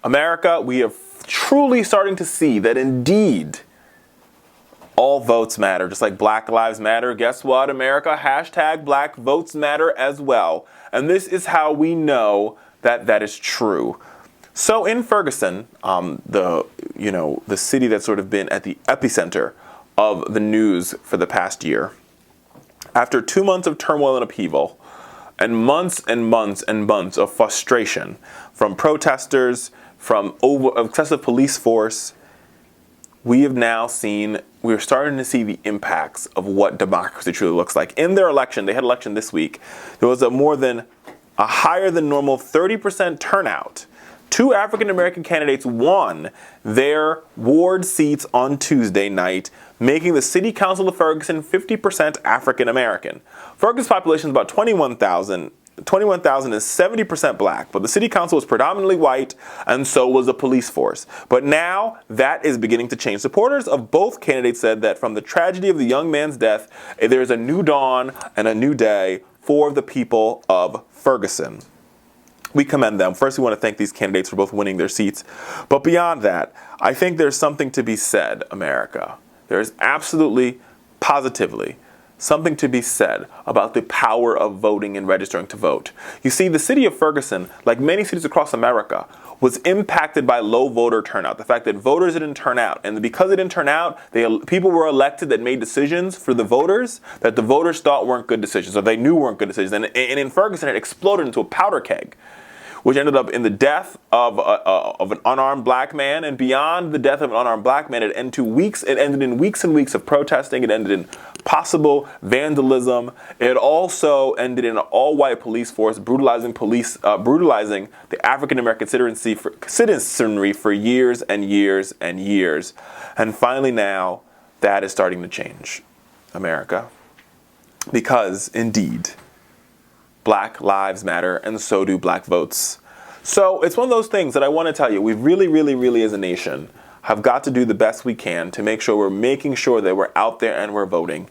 America, we are truly starting to see that indeed all votes matter, just like Black Lives Matter. Guess what, America? Hashtag Black Votes Matter as well. And this is how we know that that is true. So in Ferguson, the city that's sort of been at the epicenter of the news for the past year, after 2 months of turmoil and upheaval, and months and months and months of frustration from protesters, from excessive police force, we're starting to see the impacts of what democracy truly looks like. In their election, they had election this week, there was a higher than normal 30% turnout. 2 African-American candidates won their ward seats on Tuesday night, making the city council of Ferguson 50% African-American. Ferguson's population is about 21,000. 21,000 is 70% black, but the city council was predominantly white, and so was the police force. But now that is beginning to change. Supporters of both candidates said that from the tragedy of the young man's death, there is a new dawn and a new day for the people of Ferguson. We commend them. First, we want to thank these candidates for both winning their seats. But beyond that, I think there's something to be said, America. There is absolutely, positively, something to be said about the power of voting and registering to vote. You see, the city of Ferguson, like many cities across America, was impacted by low voter turnout. The fact that voters didn't turn out. And because they didn't turn out, people were elected that made decisions for the voters that the voters thought weren't good decisions, or they knew weren't good decisions. And in Ferguson, it exploded into a powder keg, which ended up in the death of an unarmed black man. And beyond the death of an unarmed black man, it ended in weeks and weeks of protesting. It ended in possible vandalism. It also ended in an all-white police force brutalizing the African-American citizenry for years and years and years. And finally now, that is starting to change, America. Because, indeed, Black lives matter, and so do black votes. So it's one of those things that I want to tell you, we really, really, really as a nation have got to do the best we can to make sure we're making sure that we're out there and we're voting.